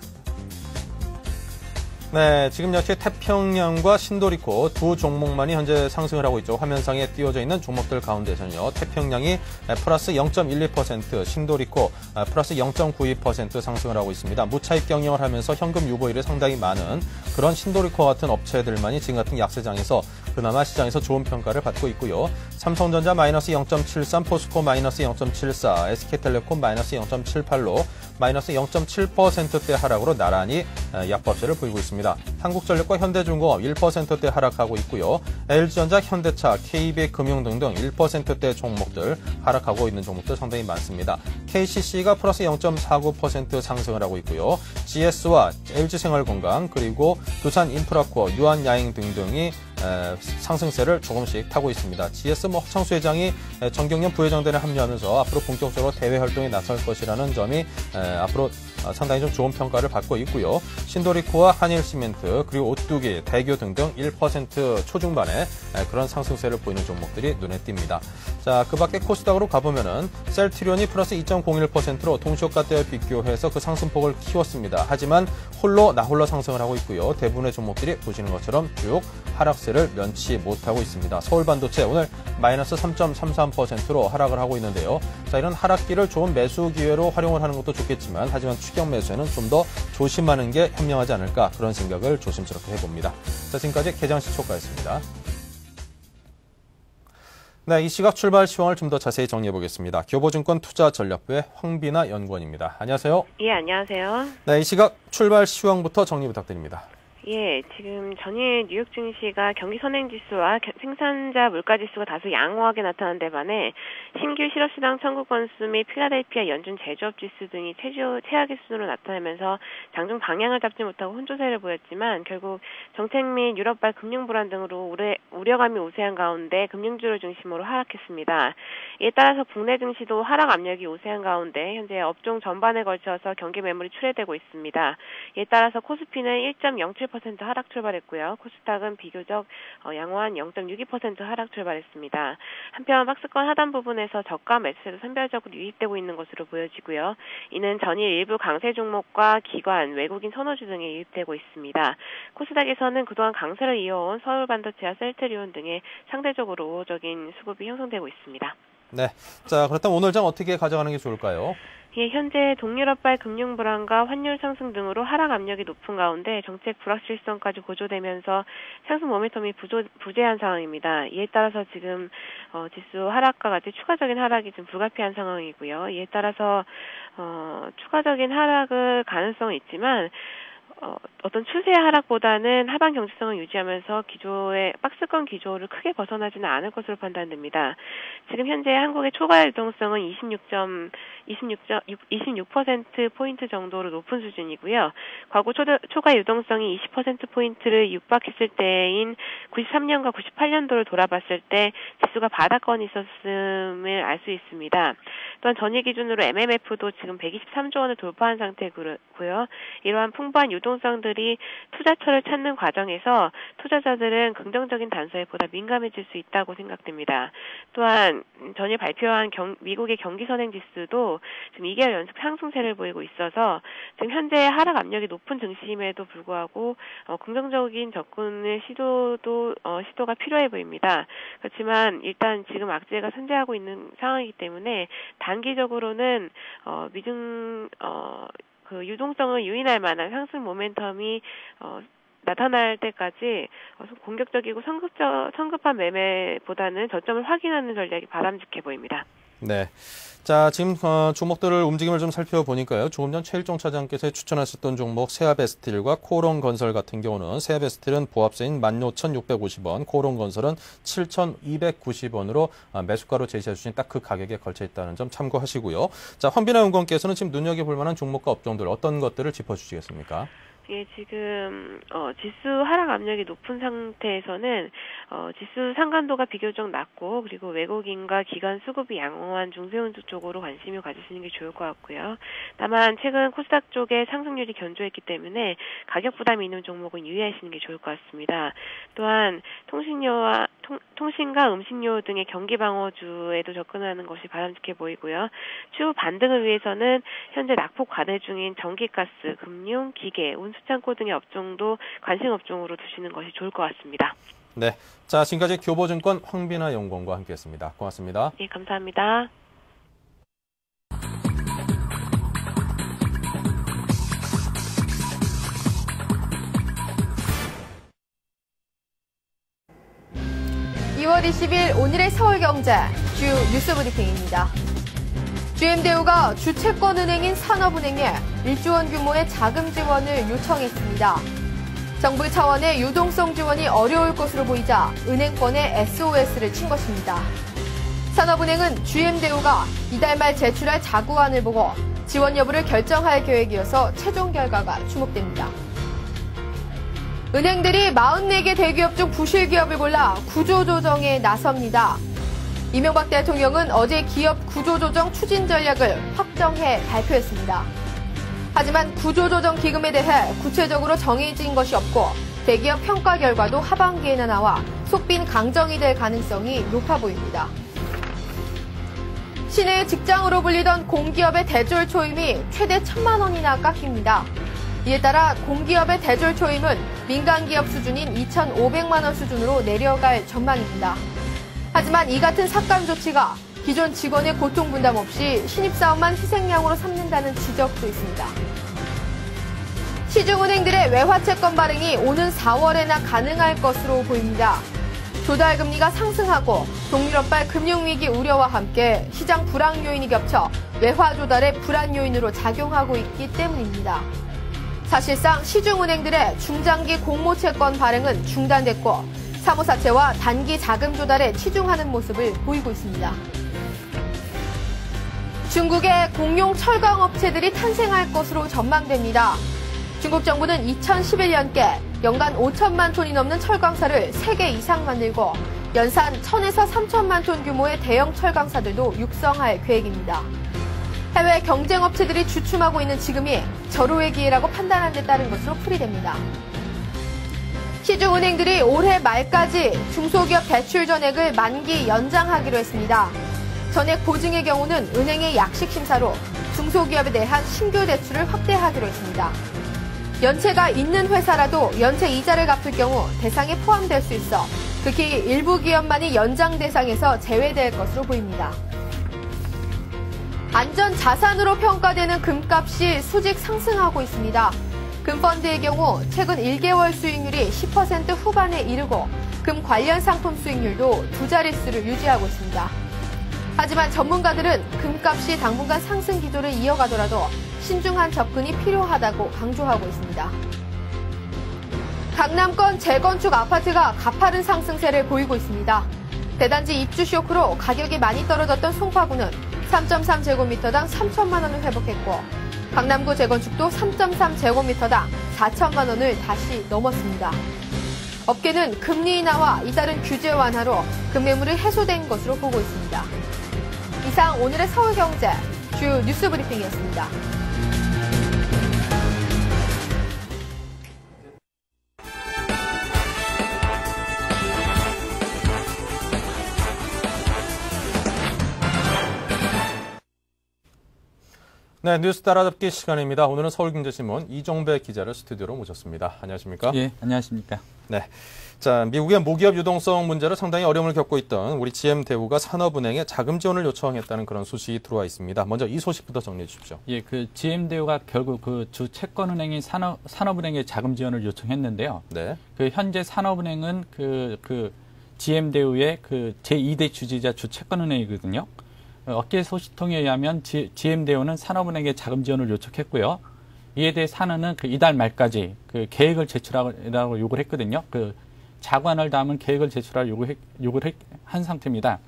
네, 지금 역시 태평양과 신도리코 두 종목만이 현재 상승을 하고 있죠. 화면상에 띄워져 있는 종목들 가운데서는요. 태평양이 플러스 0.12%, 신도리코 플러스 0.92% 상승을 하고 있습니다. 무차익 경영을 하면서 현금 유보율이 상당히 많은 그런 신도리코 같은 업체들만이 지금 같은 약세장에서 그나마 시장에서 좋은 평가를 받고 있고요. 삼성전자 마이너스 0.73, 포스코 마이너스 0.74, SK텔레콤 마이너스 0.78로 마이너스 0.7%대 하락으로 나란히 약보합세를 보이고 있습니다. 한국전력과 현대중공업 1%대 하락하고 있고요. LG전자, 현대차, KB금융 등등 1%대 종목들 하락하고 있는 종목들 상당히 많습니다. KCC가 플러스 0.49% 상승을 하고 있고요. GS와 LG생활건강, 그리고 두산인프라코어, 유한야행 등등이 상승세를 조금씩 타고 있습니다. GS 허창수 회장이 정경련 부회장단에 합류하면서 앞으로 본격적으로 대외 활동에 나설 것이라는 점이 앞으로 상당히 좀 좋은 평가를 받고 있고요. 신도리코와 한일시멘트, 그리고 오뚜기, 대교 등등 1% 초중반의 그런 상승세를 보이는 종목들이 눈에 띕니다. 자, 그 밖에 코스닥으로 가보면은 셀트리온이 플러스 2.01%로 동시효과 때와 비교해서 그 상승폭을 키웠습니다. 하지만 나홀로 상승을 하고 있고요. 대부분의 종목들이 보시는 것처럼 쭉 하락세를 면치 못하고 있습니다. 서울반도체 오늘 마이너스 3.33%로 하락을 하고 있는데요. 자, 이런 하락기를 좋은 매수 기회로 활용을 하는 것도 좋겠지만, 하지만 추격 매수에는 좀 더 조심하는 게 현명하지 않을까, 그런 생각을 조심스럽게 해봅니다. 자, 지금까지 개장 시초가였습니다. 네, 이 시각 출발 시황을 좀 더 자세히 정리해 보겠습니다. 교보증권 투자전략부의 황비나 연구원입니다. 안녕하세요.
예, 안녕하세요.
네, 이 시각 출발 시황부터 정리 부탁드립니다.
예, 지금 전일 뉴욕 증시가 경기 선행지수와 생산자 물가지수가 다소 양호하게 나타난 데 반해 신규 실업시장 청구 건수 및 필라델피아 연준 제조업 지수 등이 최악의 수준으로 나타나면서 장중 방향을 잡지 못하고 혼조세를 보였지만, 결국 정책 및 유럽발 금융 불안 등으로 우려감이 우세한 가운데 금융주를 중심으로 하락했습니다. 이에 따라서 국내 증시도 하락 압력이 우세한 가운데 현재 업종 전반에 걸쳐서 경기 매물이 출회되고 있습니다. 이에 따라서 코스피는 1.07% 하락 출발했고요. 코스닥은 비교적 양호한 0.62% 하락 출발했습니다. 한편 박스권 하단 부분에서 저가 매수세도 선별적으로 유입되고 있는 것으로 보여지고요. 이는 전일 일부 강세 종목과 기관, 외국인 선호주 등에 유입되고 있습니다. 코스닥에서는 그동안 강세를 이어온 서울반도체와 셀트리온 등의 상대적으로 우호적인 수급이 형성되고 있습니다.
네, 자, 그렇다면 오늘 장 어떻게 가져가는 게 좋을까요?
예, 현재 동유럽발 금융 불안과 환율 상승 등으로 하락 압력이 높은 가운데 정책 불확실성까지 고조되면서 상승 모멘텀이 부재한 상황입니다. 이에 따라서 지금 지수 하락과 같이 추가적인 하락이 좀 불가피한 상황이고요. 이에 따라서 추가적인 하락의 가능성은 있지만 어떤 추세의 하락보다는 하방 경직성을 유지하면서 기조의 박스권 기조를 크게 벗어나지는 않을 것으로 판단됩니다. 지금 현재 한국의 초과 유동성은 26% 정도로 높은 수준이고요. 과거 초과 유동성이 20%포인트를 육박했을 때인 93년과 98년도를 돌아봤을 때 지수가 바닥권이 있었음을 알 수 있습니다. 또한 전일 기준으로 MMF도 지금 123조 원을 돌파한 상태고요. 이러한 풍부한 유동성들이 투자처를 찾는 과정에서 투자자들은 긍정적인 단서에 보다 민감해질 수 있다고 생각됩니다. 또한 전일 발표한 미국의 경기 선행 지수도 지금 2개월 연속 상승세를 보이고 있어서 지금 현재 하락 압력이 높은 증시임에도 불구하고 긍정적인 접근의 시도가 필요해 보입니다. 그렇지만 일단 지금 악재가 선재하고 있는 상황이기 때문에 단기적으로는 그 유동성을 유인할 만한 상승 모멘텀이 나타날 때까지 공격적이고 성급한 매매보다는 저점을 확인하는 전략이 바람직해 보입니다.
네. 자, 지금 종목들을 움직임을 좀 살펴보니까요. 조금 전 최일종 차장께서 추천하셨던 종목 세아베스틸과 코롱건설 같은 경우는 세아베스틸은 보합세인 15,650원, 코롱건설은 7,290원으로 매수가로 제시해 주신 딱 그 가격에 걸쳐 있다는 점 참고하시고요. 자, 황비나 연구원께서는 지금 눈여겨볼 만한 종목과 업종들 어떤 것들을 짚어주시겠습니까?
예, 지금 지수 하락 압력이 높은 상태에서는 지수 상관도가 비교적 낮고 그리고 외국인과 기관 수급이 양호한 중소형주 쪽으로 관심을 가지시는 게 좋을 것 같고요. 다만 최근 코스닥 쪽에 상승률이 견조했기 때문에 가격 부담이 있는 종목은 유의하시는 게 좋을 것 같습니다. 또한 통신과 음식료 등의 경기 방어주에도 접근하는 것이 바람직해 보이고요. 추후 반등을 위해서는 현재 낙폭 과대 중인 전기가스, 금융, 기계, 운수창고 등의 업종도 관심 업종으로 두시는 것이 좋을 것 같습니다.
네, 자 지금까지 교보증권 황비나 연구원과 함께했습니다. 고맙습니다.
네, 감사합니다.
(2월 20일) 오늘의 서울경제 주요 뉴스 브리핑입니다. GM대우가 주채권은행인 산업은행에 1조 원 규모의 자금 지원을 요청했습니다. 정부 차원의 유동성 지원이 어려울 것으로 보이자 은행권에 SOS를 친 것입니다. 산업은행은 GM대우가 이달 말 제출할 자구안을 보고 지원 여부를 결정할 계획이어서 최종 결과가 주목됩니다. 은행들이 44개 대기업 중 부실기업을 골라 구조조정에 나섭니다. 이명박 대통령은 어제 기업 구조조정 추진 전략을 확정해 발표했습니다. 하지만 구조조정 기금에 대해 구체적으로 정해진 것이 없고 대기업 평가 결과도 하반기에나 나와 속빈 강정이 될 가능성이 높아 보입니다. 시내의 직장으로 불리던 공기업의 대졸 초임이 최대 1,000만 원이나 깎입니다. 이에 따라 공기업의 대졸 초임은 민간기업 수준인 2,500만 원 수준으로 내려갈 전망입니다. 하지만 이 같은 삭감 조치가 기존 직원의 고통 분담 없이 신입사원만 희생양으로 삼는다는 지적도 있습니다. 시중은행들의 외화채권 발행이 오는 4월에나 가능할 것으로 보입니다. 조달금리가 상승하고 동유럽발 금융위기 우려와 함께 시장 불황 요인이 겹쳐 외화 조달의 불안 요인으로 작용하고 있기 때문입니다. 사실상 시중은행들의 중장기 공모채권 발행은 중단됐고 사모사채와 단기 자금 조달에 치중하는 모습을 보이고 있습니다. 중국의 공용 철강업체들이 탄생할 것으로 전망됩니다. 중국 정부는 2011년께 연간 5천만 톤이 넘는 철강사를 3개 이상 만들고 연산 1,000에서 3천만 톤 규모의 대형 철강사들도 육성할 계획입니다. 해외 경쟁업체들이 주춤하고 있는 지금이 절호의 기회라고 판단한 데 따른 것으로 풀이됩니다. 시중은행들이 올해 말까지 중소기업 대출 전액을 만기 연장하기로 했습니다. 전액 보증의 경우는 은행의 약식 심사로 중소기업에 대한 신규 대출을 확대하기로 했습니다. 연체가 있는 회사라도 연체 이자를 갚을 경우 대상에 포함될 수 있어 특히 일부 기업만이 연장 대상에서 제외될 것으로 보입니다. 안전 자산으로 평가되는 금값이 수직 상승하고 있습니다. 금펀드의 경우 최근 1개월 수익률이 10% 후반에 이르고 금 관련 상품 수익률도 2자릿수를 유지하고 있습니다. 하지만 전문가들은 금값이 당분간 상승 기조를 이어가더라도 신중한 접근이 필요하다고 강조하고 있습니다. 강남권 재건축 아파트가 가파른 상승세를 보이고 있습니다. 대단지 입주 쇼크로 가격이 많이 떨어졌던 송파구는 3.3제곱미터당 3천만 원을 회복했고 강남구 재건축도 3.3제곱미터당 4천만 원을 다시 넘었습니다. 업계는 금리 인하와 이따른 규제 완화로 급매물이 해소된 것으로 보고 있습니다. 이상 오늘의 서울경제 주요 뉴스 브리핑이었습니다.
네, 뉴스 따라잡기 시간입니다. 오늘은 서울경제신문 이종배 기자를 스튜디오로 모셨습니다. 안녕하십니까?
예, 안녕하십니까?
네. 자, 미국의 모기업 유동성 문제로 상당히 어려움을 겪고 있던 우리 GM대우가 산업은행에 자금 지원을 요청했다는 그런 소식이 들어와 있습니다. 먼저 이 소식부터 정리해 주십시오.
예, 그 GM대우가 결국 그 주 채권은행인 산업은행에 자금 지원을 요청했는데요.
네.
그 현재 산업은행은 그 GM대우의 그 제2대 주주자 주 채권은행이거든요. 업계 소식통에 의하면 GM대우는 산업은행에 자금 지원을 요청했고요. 이에 대해 산은은 그 이달 말까지 그 계획을 제출하라고 요구를 했거든요. 그 자관을 담은 계획을 제출할 요구를 한 상태입니다.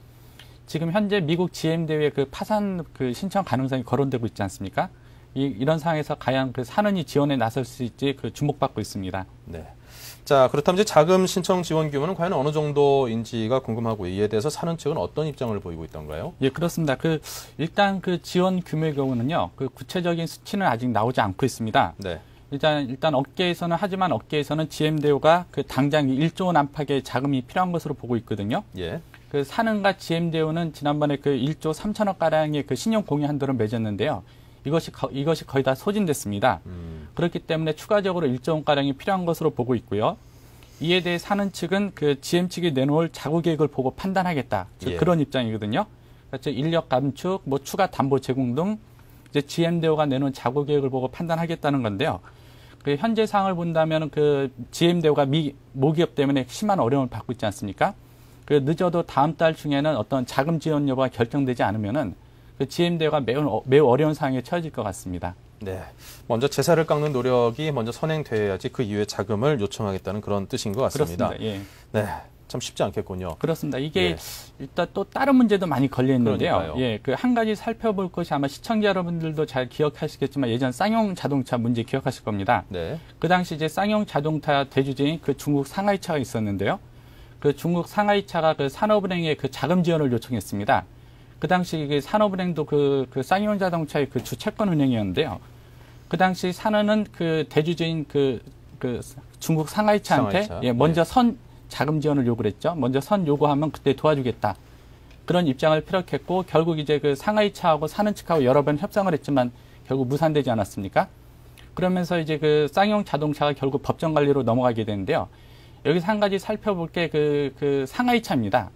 지금 현재 미국 GM대우의 그 파산 그 신청 가능성이 거론되고 있지 않습니까? 이런 상황에서 과연 그 산은이 지원에 나설 수 있지 그 주목받고 있습니다.
네. 자, 그렇다면 이제 자금 신청 지원 규모는 과연 어느 정도인지가 궁금하고 이에 대해서 산은 측은 어떤 입장을 보이고 있던가요?
예, 그렇습니다. 일단 그 지원 규모의 경우는요, 그 구체적인 수치는 아직 나오지 않고 있습니다.
네.
일단 업계에서는 GM대우가 그 당장 1조 원 안팎의 자금이 필요한 것으로 보고 있거든요.
예.
그 산은과 GM대우는 지난번에 그 1조 3천억 가량의 그 신용 공유 한도를 맺었는데요. 이것이 거의 다 소진됐습니다. 그렇기 때문에 추가적으로 1조 원 가량이 필요한 것으로 보고 있고요. 이에 대해 산은 측은 그 GM 측이 내놓을 자구 계획을 보고 판단하겠다. 즉
예.
그런 입장이거든요. 그러니까 인력 감축, 뭐 추가 담보 제공 등 이제 GM대우가 내놓은 자구 계획을 보고 판단하겠다는 건데요. 그 현재 상황을 본다면 그 GM대우가 모기업 때문에 심한 어려움을 받고 있지 않습니까? 그 늦어도 다음 달 중에는 어떤 자금 지원 여부가 결정되지 않으면은 그 GM대우가 매우 어려운 상황에 처해질 것 같습니다.
네. 먼저 제사를 깎는 노력이 먼저 선행돼야지 그 이후에 자금을 요청하겠다는 그런 뜻인 것 같습니다.
그렇습니다. 예.
네. 참 쉽지 않겠군요.
그렇습니다. 이게
예.
일단 또 다른 문제도 많이 걸려 있는데요.
그러니까요.
예, 그 한 가지 살펴볼 것이 아마 시청자 여러분들도 잘 기억하시겠지만 예전 쌍용 자동차 문제 기억하실 겁니다.
네.
그 당시 이제 쌍용 자동차 대주주인 그 중국 상하이차가 있었는데요. 그 중국 상하이차가 그 산업은행에 그 자금 지원을 요청했습니다. 그 당시 그 산업은행도 그 쌍용 자동차의 그 주 채권은행이었는데요. 그 당시 산은은 그 대주주인 그 중국 상하이차한테
상하이차.
예, 먼저
네.
선 자금 지원을 요구를 했죠. 먼저 선 요구하면 그때 도와주겠다. 그런 입장을 피력했고 결국 이제 그 상하이차하고 산은 측하고 여러 번 협상을 했지만 결국 무산되지 않았습니까? 그러면서 이제 그 쌍용 자동차가 결국 법정 관리로 넘어가게 되는데요. 여기서 한 가지 살펴볼 게 그 상하이차입니다.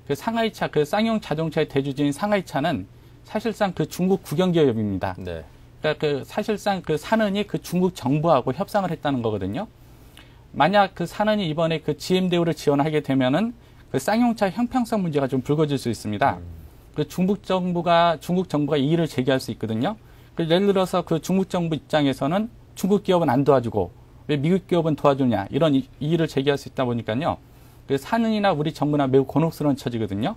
그 상하이차, 그 쌍용 자동차의 대주주인 상하이차는 사실상 그 중국 국영기업입니다.
네.
그러니까 그 사실상 그 산은이 그 중국 정부하고 협상을 했다는 거거든요. 만약 그 산은이 이번에 그 GM대우를 지원하게 되면은 그 쌍용차 형평성 문제가 좀 불거질 수 있습니다. 그 중국 정부가 이의를 제기할 수 있거든요. 그 예를 들어서 그 중국 정부 입장에서는 중국 기업은 안 도와주고 왜 미국 기업은 도와주냐 이런 이의를 제기할 수 있다 보니까요. 그 산은이나 우리 정부나 매우 곤혹스러운 처지거든요.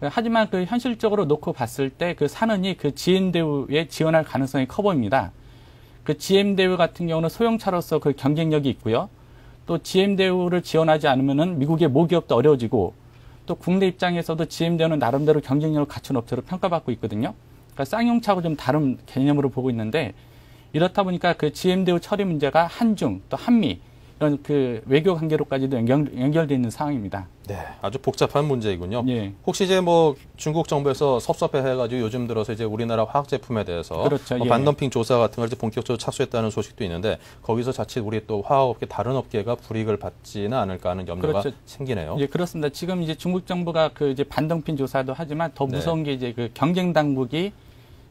하지만 그 현실적으로 놓고 봤을 때 그 산은이 그 GM대우에 지원할 가능성이 커 보입니다. 그 GM대우 같은 경우는 소형차로서 그 경쟁력이 있고요. 또 GM대우를 지원하지 않으면은 미국의 모기업도 어려워지고 또 국내 입장에서도 GM대우는 나름대로 경쟁력을 갖춘 업체로 평가받고 있거든요. 그러니까 쌍용차하고 좀 다른 개념으로 보고 있는데 이렇다 보니까 그 GM대우 처리 문제가 한중 또 한미 이런 그 외교 관계로까지도 연결되어 있는 상황입니다.
네, 아주 복잡한 문제이군요.
예.
혹시 이제 뭐 중국 정부에서 섭섭해해가지고 요즘 들어서 이제 우리나라 화학 제품에 대해서
그렇죠.
뭐
예.
반덤핑 조사 같은 걸 이제 본격적으로 착수했다는 소식도 있는데 거기서 자칫 우리 또 화학업계 다른 업계가 불이익을 받지는 않을까 하는 염려가
그렇죠.
생기네요.
예, 그렇습니다. 지금 이제 중국 정부가 그 이제 반덤핑 조사도 하지만 더 무서운 게 이제 그 경쟁 당국이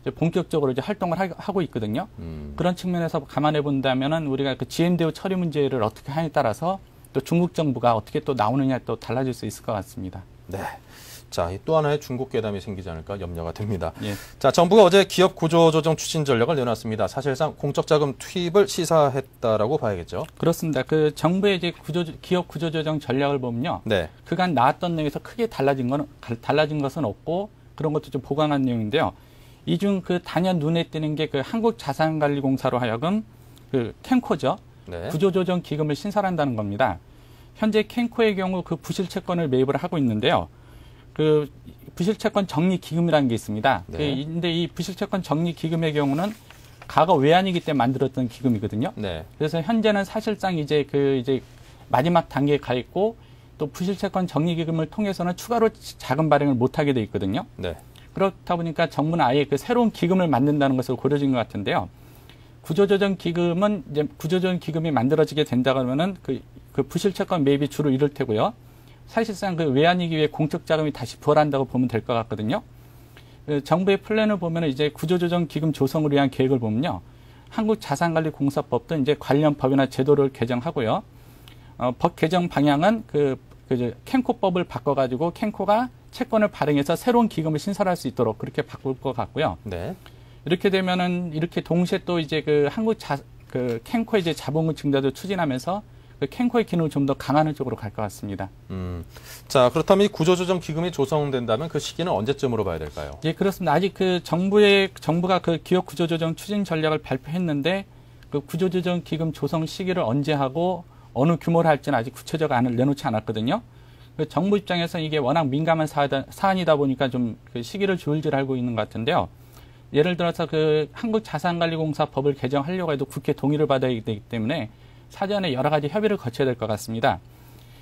이제 본격적으로 이제 활동을 하고 있거든요. 그런 측면에서 감안해 본다면은 우리가 그 GM대우 처리 문제를 어떻게 하냐에 따라서 또 중국 정부가 어떻게 또 나오느냐 또 달라질 수 있을 것 같습니다.
네. 자, 또 하나의 중국 괴담이 생기지 않을까 염려가 됩니다.
예.
자, 정부가 어제 기업 구조조정 추진 전략을 내놨습니다. 사실상 공적 자금 투입을 시사했다라고 봐야겠죠.
그렇습니다. 그 정부의 이제 기업 구조조정 전략을 보면요.
네.
그간 나왔던 내용에서 크게 달라진 것은 없고 그런 것도 좀 보강한 내용인데요. 이 중 그 단연 눈에 띄는 게 그 한국자산관리공사로 하여금 그 캔코죠.
네.
구조조정 기금을 신설한다는 겁니다. 현재 캔코의 경우 그 부실채권을 매입을 하고 있는데요. 그 부실채권 정리 기금이라는 게 있습니다.
네.
근데 이 부실채권 정리 기금의 경우는 과거 외환위기 때 만들었던 기금이거든요.
네.
그래서 현재는 사실상 이제 마지막 단계에 가 있고 또 부실채권 정리 기금을 통해서는 추가로 자금 발행을 못 하게 돼 있거든요.
네.
그렇다 보니까 정부는 아예 그 새로운 기금을 만든다는 것을 고려진 것 같은데요. 구조조정 기금이 만들어지게 된다 그러면은 그 부실 채권 매입이 주로 이룰 테고요. 사실상 그 외환위기 위해 공적 자금이 다시 부활한다고 보면 될 것 같거든요. 그 정부의 플랜을 보면 이제 구조조정 기금 조성을 위한 계획을 보면요. 한국자산관리공사법도 이제 관련 법이나 제도를 개정하고요. 법 개정 방향은 캔코법을 바꿔가지고 캔코가 채권을 발행해서 새로운 기금을 신설할 수 있도록 그렇게 바꿀 것 같고요.
네.
이렇게 되면은 이렇게 동시에 또 이제 그 캔코의 이제 자본금 증대도 추진하면서 그 캔코의 기능을 좀 더 강화하는 쪽으로 갈 것 같습니다.
자, 그렇다면 이 구조조정 기금이 조성된다면 그 시기는 언제쯤으로 봐야 될까요?
예, 그렇습니다. 아직 그 정부가 그 기업 구조조정 추진 전략을 발표했는데 그 구조조정 기금 조성 시기를 언제 하고 어느 규모로 할지는 아직 구체적 안을 내놓지 않았거든요. 그 정부 입장에서 이게 워낙 민감한 사안이다 보니까 좀 그 시기를 조율질 알고 있는 것 같은데요. 예를 들어서 그 한국자산관리공사 법을 개정하려고 해도 국회 동의를 받아야 되기 때문에 사전에 여러 가지 협의를 거쳐야 될 것 같습니다.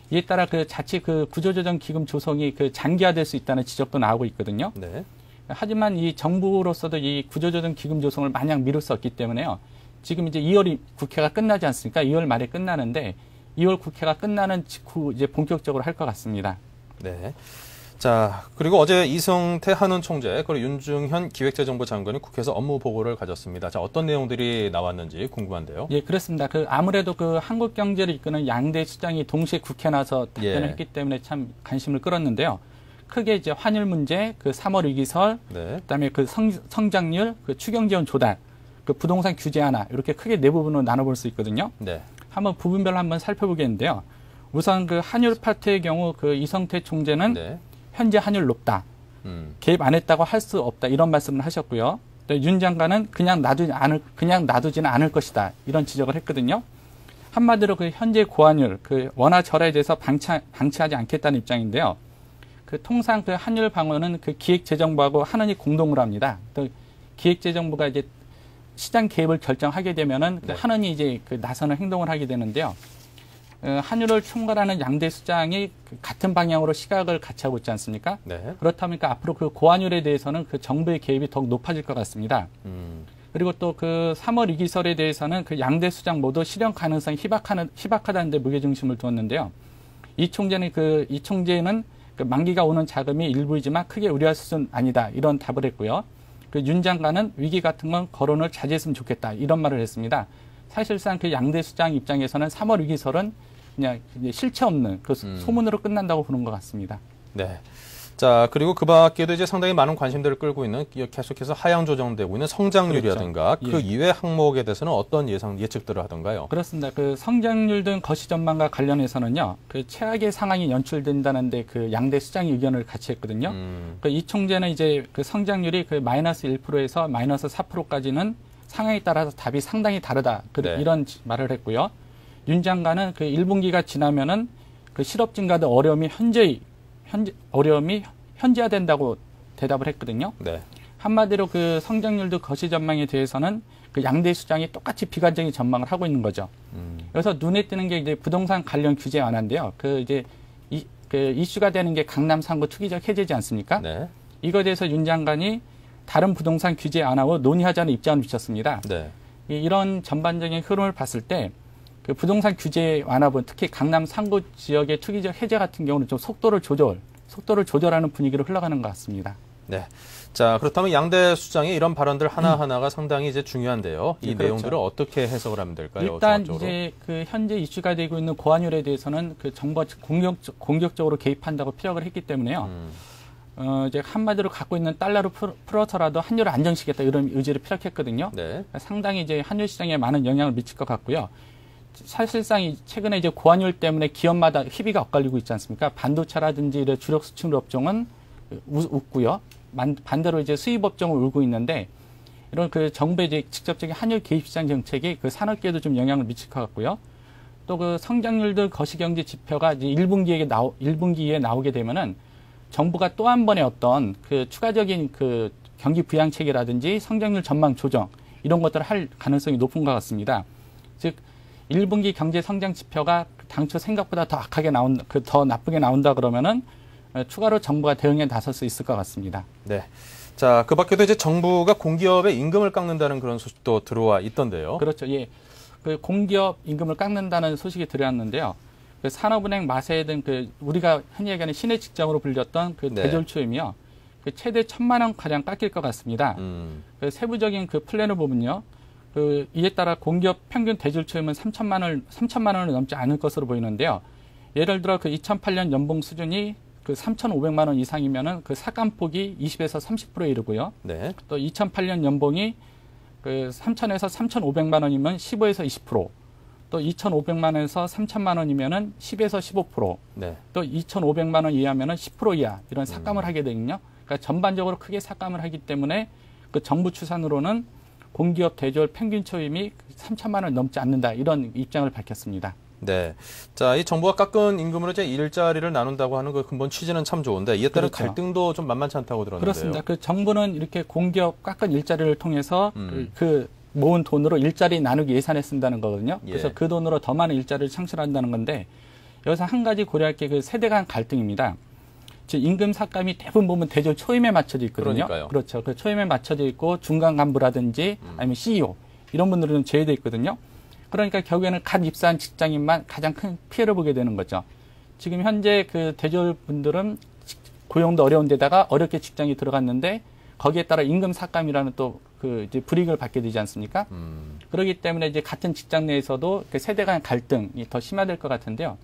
이에 따라 그 자칫 그 구조조정 기금 조성이 그 장기화될 수 있다는 지적도 나오고 있거든요.
네.
하지만 이 정부로서도 이 구조조정 기금 조성을 마냥 미룰 수 없기 때문에요. 지금 이제 2월이 국회가 끝나지 않습니까? 2월 말에 끝나는데 2월 국회가 끝나는 직후 이제 본격적으로 할 것 같습니다.
네. 자, 그리고 어제 이성태 한은 총재, 그리고 윤중현 기획재정부 장관이 국회에서 업무 보고를 가졌습니다. 자, 어떤 내용들이 나왔는지 궁금한데요.
예, 그렇습니다. 그 아무래도 그 한국 경제를 이끄는 양대 수장이 동시에 국회에 나서 답변을 했기 때문에 참 관심을 끌었는데요. 크게 이제 환율 문제, 그 3월 위기설,
네.
그다음에 그 성장률, 그 추경 지원 조달, 그 부동산 규제 하나 이렇게 크게 네 부분으로 나눠볼 수 있거든요.
네.
한번 부분별로 한번 살펴보겠는데요. 우선 그 환율 파트의 경우 그 이성태 총재는
네.
현재 환율 높다. 개입 안 했다고 할 수 없다. 이런 말씀을 하셨고요. 윤 장관은 그냥 놔두지는 않을 것이다. 이런 지적을 했거든요. 한마디로 그 현재 고환율, 그 원화 절하에 대해서 방치하지 않겠다는 입장인데요. 그 통상 그 환율 방어는 그 기획재정부하고 한은이 공동으로 합니다. 또 기획재정부가 이제 시장 개입을 결정하게 되면은 그 한은이 이제 그 나서는 행동을 하게 되는데요. 환율을 총괄하는 양대 수장이 같은 방향으로 시각을 같이 하고 있지 않습니까?
네.
그렇다 보니까 앞으로 그 고환율에 대해서는 그 정부의 개입이 더욱 높아질 것 같습니다. 그리고 또 그 3월 위기설에 대해서는 그 양대 수장 모두 실현 가능성이 희박하다는 데 무게중심을 두었는데요. 이 총재는 그 만기가 오는 자금이 일부이지만 크게 우려할 수는 아니다. 이런 답을 했고요. 그 윤 장관은 위기 같은 건 거론을 자제했으면 좋겠다. 이런 말을 했습니다. 사실상 그 양대 수장 입장에서는 3월 위기설은 그냥 실체 없는 그 소문으로 끝난다고 보는 것 같습니다.
네. 자, 그리고 그 밖에도 이제 상당히 많은 관심들을 끌고 있는 계속해서 하향 조정되고 있는 성장률이라든가
그렇죠.
그 이외 항목에 대해서는 어떤 예측들을 하던가요? 그렇습니다.
그 성장률 등 거시 전망과 관련해서는요, 그 최악의 상황이 연출된다는데 그 양대 수장이 의견을 같이 했거든요. 그 이 총재는 이제 그 성장률이 그 마이너스 1%에서 마이너스 4%까지는 상황에 따라서 답이 상당히 다르다.
네.
이런 말을 했고요. 윤 장관은 그 1분기가 지나면은 그 실업 증가 등 어려움이 현재화된다고 대답을 했거든요.
네.
한마디로 그 성장률도 거시 전망에 대해서는 그 양대 수장이 똑같이 비관적인 전망을 하고 있는 거죠. 그래서 눈에 띄는 게 이제 부동산 관련 규제 완화인데요. 그 이제 그 이슈가 되는 게 강남 3구 투기적 해제지 않습니까?
네.
이거에 대해서 윤 장관이 다른 부동산 규제 완화로 논의하자는 입장을 비쳤습니다.
네.
이런 전반적인 흐름을 봤을 때 그 부동산 규제 완화분, 특히 강남 3구 지역의 투기적 해제 같은 경우는 좀 속도를 조절하는 분위기로 흘러가는 것 같습니다.
네. 자, 그렇다면 양대 수장의 이런 발언들 하나하나가 상당히 이제 중요한데요. 이
그렇죠.
내용들을 어떻게 해석을 하면 될까요?
일단
종합적으로?
이제 그 현재 이슈가 되고 있는 고환율에 대해서는 그 정부가 공격적으로 개입한다고 피력을 했기 때문에요. 이제 한마디로 갖고 있는 달러를 풀어서라도 환율을 안정시키겠다 이런 의지를 피력했거든요.
네.
상당히 이제 환율 시장에 많은 영향을 미칠 것 같고요. 사실상 최근에 이제 고환율 때문에 기업마다 희비가 엇갈리고 있지 않습니까? 반도체라든지 이런 주력 수출 업종은 웃고요. 반대로 이제 수입 업종을 울고 있는데 이런 그 정부의 이제 직접적인 환율 개입 시장 정책이 그 산업계에도 좀 영향을 미칠 것 같고요. 또 그 성장률들 거시경제 지표가 이제 1분기에 나오게 되면은 정부가 또 한 번의 어떤 그 추가적인 그 경기 부양책이라든지 성장률 전망 조정 이런 것들을 할 가능성이 높은 것 같습니다. 즉 1분기 경제 성장 지표가 당초 생각보다 더 나쁘게 나온다 그러면은 추가로 정부가 대응에 나설 수 있을 것 같습니다.
네. 자, 그 밖에도 이제 정부가 공기업의 임금을 깎는다는 그런 소식도 들어와 있던데요.
그렇죠. 예. 그 공기업 임금을 깎는다는 소식이 들어왔는데요. 그 산업은행 마세든 그 우리가 흔히 얘기하는 시내 직장으로 불렸던 그
네.
대졸 초임이요. 그 최대 1,000만 원 가량 깎일 것 같습니다. 그 세부적인 그 플랜을 보면요. 그 이에 따라 공기업 평균 대졸 초임은 3천만 원을 넘지 않을 것으로 보이는데요. 예를 들어 그 2008년 연봉 수준이 그 3,500만 원 이상이면은 그 삭감폭이 20에서 30%에 이르고요.
네.
또 2008년 연봉이 그 3,000에서 3,500만 원이면 15에서 20%, 또 2,500만 원에서 3,000만 원이면은 10에서 15%,
네.
또 2,500만 원 이하면은 10% 이하 이런 삭감을 하게 되거든요. 그러니까 전반적으로 크게 삭감을 하기 때문에 그 정부 추산으로는 공기업 대졸 평균 초임이 3천만 원 넘지 않는다 이런 입장을 밝혔습니다.
네. 자, 이 정부가 깎은 임금으로 이제 일자리를 나눈다고 하는 그 근본 취지는 참 좋은데 이에 따른
그렇죠.
갈등도 좀 만만치 않다고 들었는데요.
그렇습니다. 그 정부는 이렇게 공기업 깎은 일자리를 통해서 그 모은 돈으로 일자리 나누기 예산에 쓴다는 거거든요.
예.
그래서 그 돈으로 더 많은 일자리를 창출한다는 건데 여기서 한 가지 고려할 게 그 세대 간 갈등입니다. 즉 임금 삭감이 대부분 보면 대졸 초임에 맞춰져 있거든요.
그러니까요.
그렇죠. 그 초임에 맞춰져 있고 중간 간부라든지 아니면 CEO 이런 분들은 제외돼 있거든요. 그러니까 결국에는 갓 입사한 직장인만 가장 큰 피해를 보게 되는 거죠. 지금 현재 그 대졸 분들은 고용도 어려운 데다가 어렵게 직장에 들어갔는데 거기에 따라 임금 삭감이라는 또 그 이제 불이익을 받게 되지 않습니까? 그렇기 때문에 이제 같은 직장 내에서도 그 세대 간 갈등이 더 심화될 것 같은데요.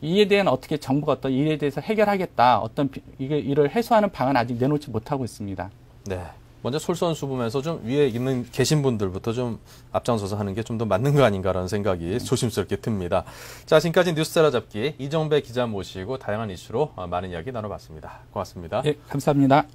이에 대한 어떻게 정부가 어떤 일에 대해서 해결하겠다, 어떤 이를 해소하는 방안 아직 내놓지 못하고 있습니다.
네. 먼저 솔선수범해서 좀 위에 계신 분들부터 좀 앞장서서 하는 게 좀 더 맞는 거 아닌가라는 생각이 조심스럽게 듭니다. 자, 지금까지 뉴스 따라잡기 이정배 기자 모시고 다양한 이슈로 많은 이야기 나눠봤습니다. 고맙습니다.
예, 감사합니다.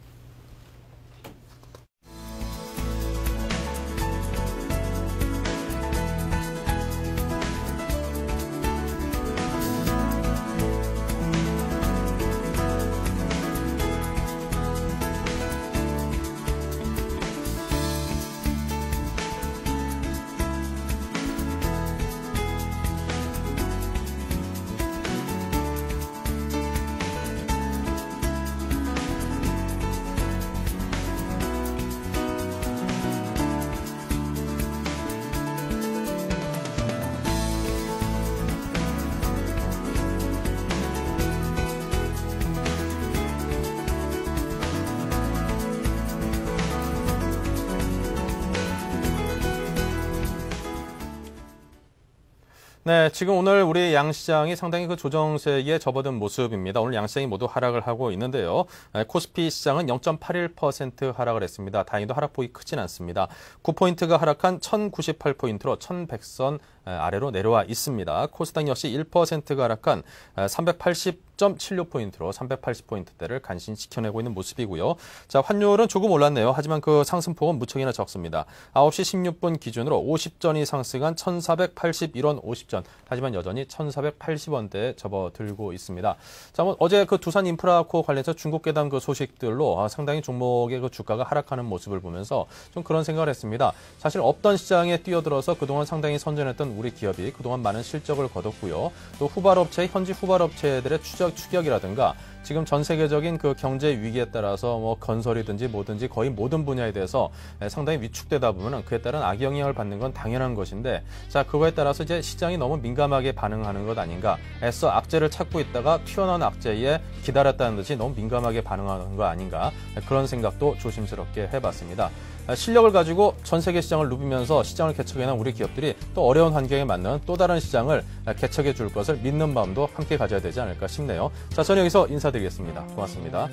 네, 지금 오늘 우리 양시장이 상당히 그 조정세에 접어든 모습입니다. 오늘 양시장이 모두 하락을 하고 있는데요. 코스피 시장은 0.81% 하락을 했습니다. 다행히도 하락폭이 크진 않습니다. 9포인트가 하락한 1098포인트로 1100선 아래로 내려와 있습니다. 코스닥 역시 1%가 하락한 380.76포인트로 380포인트대를 간신히 지켜내고 있는 모습이고요. 자, 환율은 조금 올랐네요. 하지만 그 상승폭은 무척이나 적습니다. 9시 16분 기준으로 50전이 상승한 1481원 50전. 하지만 여전히 1480원대에 접어들고 있습니다. 자, 어제 그 두산 인프라코 관련해서 중국 괴담 그 소식들로 상당히 종목의 그 주가가 하락하는 모습을 보면서 좀 그런 생각을 했습니다. 사실 없던 시장에 뛰어들어서 그동안 상당히 선전했던 우리 기업이 그동안 많은 실적을 거뒀고요. 또 후발업체, 현지 후발업체들의 추격이라든가 지금 전 세계적인 그 경제 위기에 따라서 뭐 건설이든지 뭐든지 거의 모든 분야에 대해서 상당히 위축되다 보면은 그에 따른 악영향을 받는 건 당연한 것인데, 자, 그거에 따라서 이제 시장이 너무 민감하게 반응하는 것 아닌가. 애써 악재를 찾고 있다가 튀어나온 악재에 기다렸다는 듯이 너무 민감하게 반응하는 거 아닌가. 그런 생각도 조심스럽게 해봤습니다. 실력을 가지고 전 세계 시장을 누비면서 시장을 개척해낸 우리 기업들이 또 어려운 환경에 맞는 또 다른 시장을 개척해 줄 것을 믿는 마음도 함께 가져야 되지 않을까 싶네요. 자, 저는 여기서 인사드리겠습니다. 고맙습니다.